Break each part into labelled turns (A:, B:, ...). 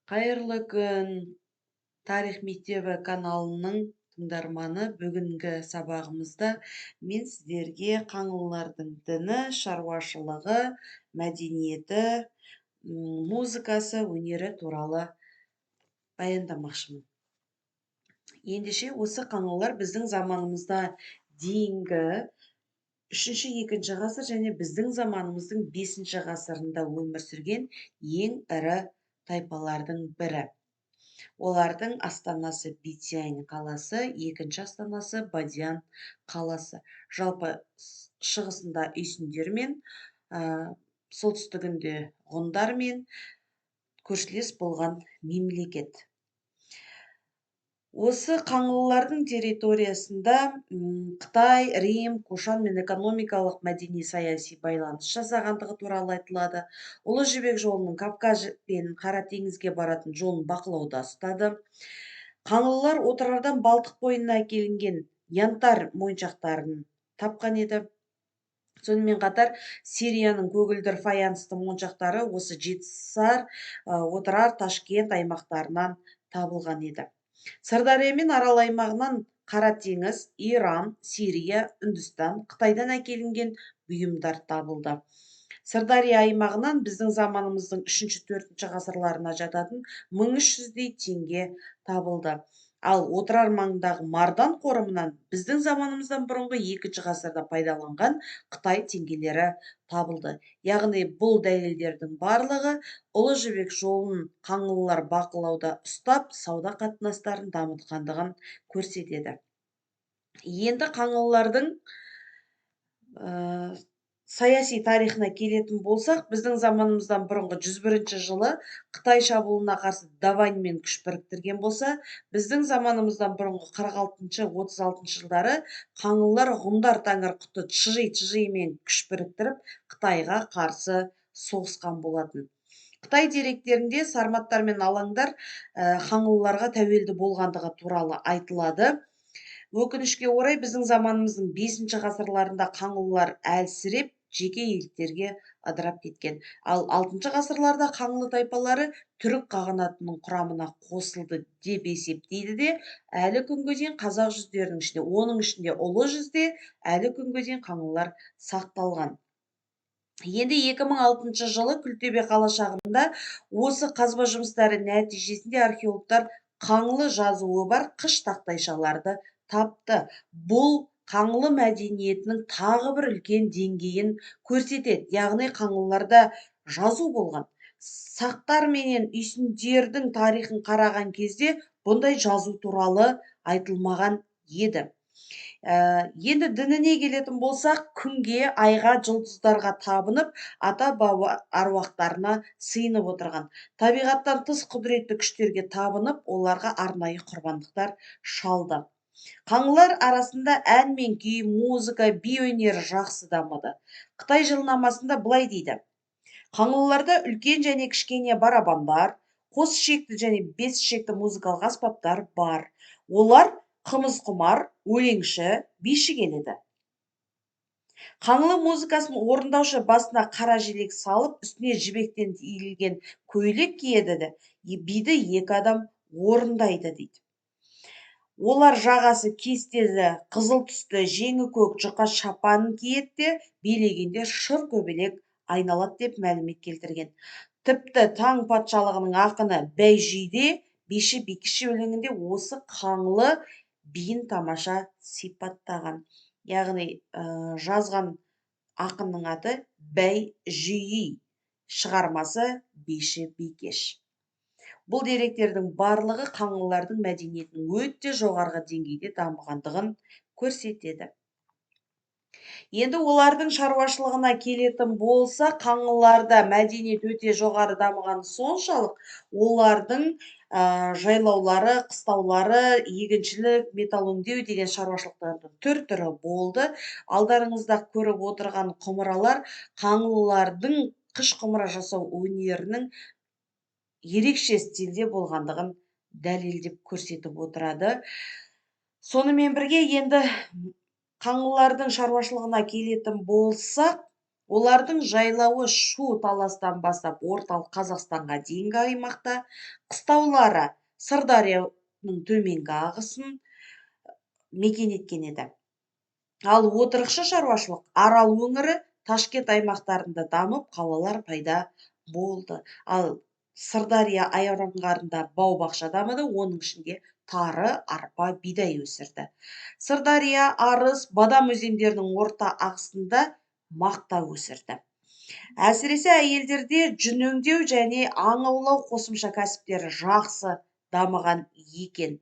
A: Қайырлы күн, Тарих мектебі каналының тыңдарманы. Бүгінгі сабағымызда мен сіздерге қаңлылардың діні, шаруашылығы, мәдениеті, музыкасы, өнері туралы баяндамақшымын. Ендеше осы қаңлылар біздің заманымызда дейінгі 3-2 ғасыр және біздің заманымыздың 5 ғасырында өмір сүрген ең ірі тайпалардың бірі. Олардың астанасы Битянь қаласы, екінші астанасы Бадьян қаласы. Жалпы шығысында үйсіндермен, солтүстігінде ғұндармен көршілес болған мемлекет. Осы қаңлылардың территориясында Қытай, Рим, Кушанмен экономикалық, мәдени, саяси байланыс жасағандығы туралы айтылады. Ұлы жібек жолының Кавказ пен Қара теңізге баратын жолын бақылауда ұстады. Қаңлылар отырардан Балтық бойына әкелінген янтар моншақтарын тапқан еді. Сонымен қатар Сирияның көгілдір фаянсты моншақтары осы Жетісар, Отырар, Ташкент аймақтарынан табылған еді. Сырдария мен Арал аймағынан Қара теңіз, Иран, Сирия, Үндістан, Қытайдан әкелінген бұйымдар табылды. Сырдария аймағынан біздің заманымыздың 3-4 ғасырларына жататын 1300-дей теңге табылды. Ал отырар маңындағы Мардан қорымынан біздің заманымыздан бұрынғы 2 ғасырда пайдаланған Қытай теңгелері табылды. Яғни бұл дәлелдердің барлығы Ұлы жібек жолын қаңлылар бақылауда ұстап, сауда қатынастарын дамытқандығын көрсетеді. Енді қаңлылардың саяси тарихына келетін болсақ, біздің заманымыздан бұрынғы 101 жылы Қытай шабуылына қарсы Даваньмен күш біріктірген болса, біздің заманымыздан бұрынғы 46-36 жылдары қаңлылар ғұндар тәңірқұты Чжи-Чжимен күш біріктіріп, Қытайға қарсы соғысқан болатын. Қытай деректерінде сарматтар мен алаңдар қаңлыларға тәуелді болғандығы туралы айтылады. Өкінішке орай біздің заманымыздың 5 ғасырларында қаңлылар әлсіреп, жеке иеліктерге ыдырап кеткен. Ал 6 ғасырларда қаңлы тайпалары түрік қағанатының құрамына қосылды деп есептейді де, әлі күнге дейін қазақ жүздерінің ішінде, оның ішінде ұлы жүзде әлі күнге дейін қаңлылар сақталған. Енді 2006 жылы Күлтөбе қалашығында осы қазба жұмыстары нәтижесінде археологтар қаңлы жазуы бар қыш тақтайшаларды тапты. Бұл қаңлы мәдениетінің тағы бір үлкен деңгейін көрсетеді. Яғни қаңлыларда жазу болған. Сақтар менен үйсіндердің тарихын қараған кезде бұндай жазу туралы айтылмаған еді. Енді дініне келетін болсақ, күнге, айға, жұлдыздарға табынып, ата-баба аруақтарына сыйынып отырған. Табиғаттан тыс құдіретті күштерге табынып, оларға арнайы құрбандықтар шалды. Қаңлылар арасында ән мен күй, музыка, би өнері жақсы дамыды. Қытай жылнамасында былай дейді: қаңлыларда үлкен және кішкене барабандар, қос ішекті және 5 ішекті музыкалық аспаптар бар. Олар қымызқұмар, өлеңші, биші келеді. Қаңлы музыкасын орындаушы басына қара желек салып, үстіне жібектен иілген көйлек киеді де, биді 2 адам орындайды дейді. Олар жағасы кестелі, қызыл түсті, жеңі көк жұқа шапанын киеді де, билегенде шыр көбелек айналады деп мәлімет келтірген. Тіпті таң патшалығының ақыны Бәйжиде биші бикіші өлеңінде осы қаңлы биін тамаша сипаттаған. Яғни жазған ақынның аты Бәйжи, шығармасы биші бикеш. Бұл деректердің барлығы қаңлылардың мәдениетінің өте жоғарғы деңгейде дамығандығын көрсетеді. Енді олардың шаруашылығына келетін болса, қаңлыларда мәдениет өте жоғары дамығаны соншалық, олардың жайлаулары, қыстаулары, егіншілік, металл өңдеу деген шаруашылықтардың түр-түрі болды. Алдарыңызда көріп отырған құмыралар қаңлылардың қыш құмыра жасау өнерінің ерекше стильде болғандығын дәлелдеп көрсетіп отырады. Сонымен бірге енді қаңлылардың шаруашылығына келетін болсақ, Олардың жайлауы Шу таластан бастап орталық Қазақстанға дейінгі аймақта, қыстаулары Сырдарияның төменгі ағысын мекен еткен еді. Ал отырықшы шаруашылық Арал өңірі, Ташкент аймақтарында дамып, қалалар пайда болды. Ал Сырдария аңғарында бау-бақша дамыды, оның ішінде тары, арпа, бидай өсірді. Сырдария, Арыс, Бадам өзендерінің орта ағысында мақта өсірді. Әсіресе әйелдерде жүн өңдеу және аң аулау қосымша кәсіптері жақсы дамыған екен.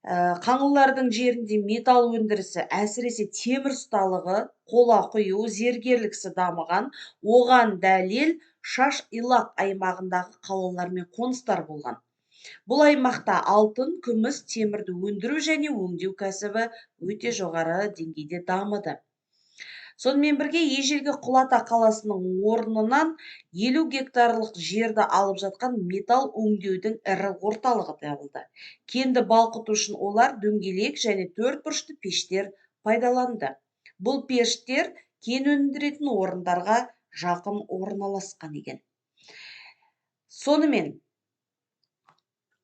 A: Қаңлылардың жерінде металл өндірісі, әсіресе темір ұсталығы, қола құю, зергерлік дамыған. Оған дәлел Шаш Илақ аймағындағы қалалар мен қоныстар болған. Бұл аймақта алтын, күміс, темірді өндіру және өңдеу кәсібі өте жоғары деңгейде дамыды. Сонымен бірге ежелгі Құлата қаласының орнынан 50 гектарлық жерді алып жатқан металл өңдеудің ірі орталығы табылды. Кенді балқыту үшін олар дөңгелек және төртбұрышты пештер пайдаланды. Бұл пештер кен өндіретін орындарға жақын орналасқан екен. Сонымен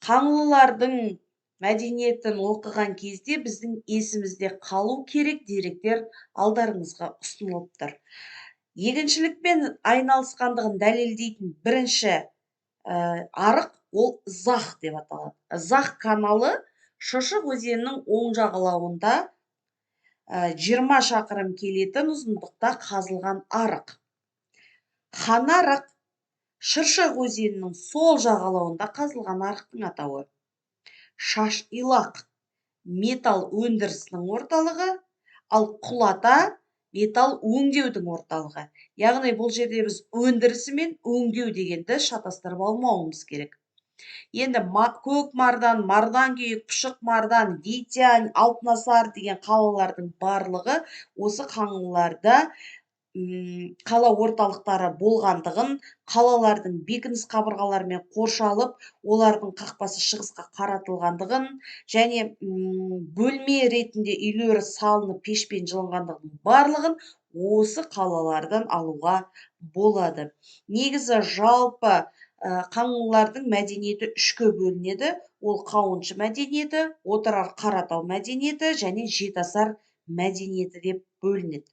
A: қаңлылардың мәдениетін оқыған кезде біздің есімізде қалу керек деректер алдарыңызға ұсынылып тұр. Егіншілікпен айналысқандығын дәлелдейтін бірінші арық ол Зах деп аталады. Зах каналы Шышық өзенінің оң жағалауында 20 шақырым келетін ұзындықта қазылған арық. Ханарық Шыршық өзенінің сол жағалауында қазылған арықтың атауы. Шаш Илақ металл өндірісінің орталығы, ал Құлата металл өңдеудің орталығы. Яғни бұл жерде біз өндірісі мен өңдеу дегенді шатастырып алмауымыз керек. Енді Көк Мардан, Мардан-Күйік, Пұшық Мардан, Витянь, Алтынасар деген қалалардың барлығы осы қаңлыларда қала орталықтары болғандығын, қалалардың бекініс қабырғаларымен қоршалып, олардың қақпасы шығысқа қаратылғандығын және бөлме ретінде үйлері салынып пешпен жылынғандығын барлығын осы қалалардан алуға болады. Негізі жалпы қаңлылардың мәдениеті үшке бөлінеді. Ол қауыншы мәдениеті, отырар Қаратау мәдениеті және Жетасар мәдениеті деп бөлінеді.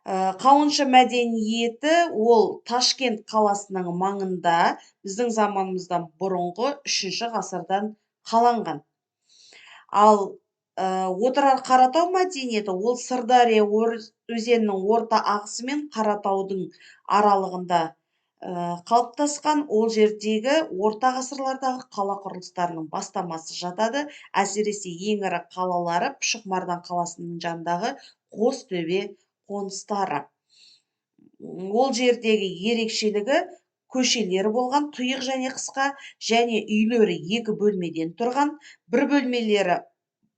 A: Қауыншы мәдениеті ол Ташкент қаласының маңында біздің заманымыздан бұрынғы 3 ғасырдан қаланған. Ал отырар Қаратау мәдениеті ол Сырдария өзенінің орта ағысы мен Қаратаудың аралығында қалыптасқан. Ол жердегі орта ғасырлардағы қала құрылыстарының бастамасы жатады. Әсіресе ең ірі қалалары Пұшық Мардан қаласының жанындағы Қостөбе қоныстары. Ол жердегі ерекшелігі көшелері болған, тұйық және қысқа, және үйлері 2 бөлмеден тұрған. Бір бөлмелері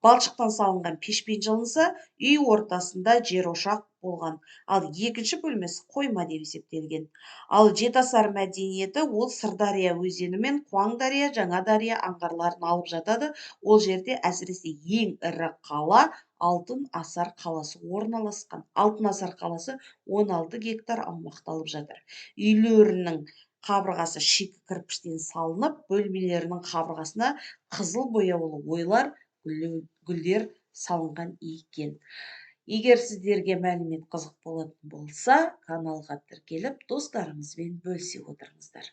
A: балшықтан салынған пешпен жылынса, үй ортасында жер ошақ болған. Ал екінші бөлмесі қойма деп есептелген. Ал Жетасар мәдениеті ол Сырдария өзені мен Қуаңдария, Жаңадария аңғарларын алып жатады. Ол жерде әсіресе ең ірі қала Алтын Асар қаласы орналасқан. Алтын Асар қаласы 16 гектар аумақты алып жатыр. Үйлерінің қабырғасы шикі кірпіштен салынып, бөлмелерінің қабырғасына қызыл бояулы ойлар, гүлдер салынған екен. Егер сіздерге мәлімет қызық болатын болса, каналға тіркеліп, достарыңызбен бөлісе отырыңыздар.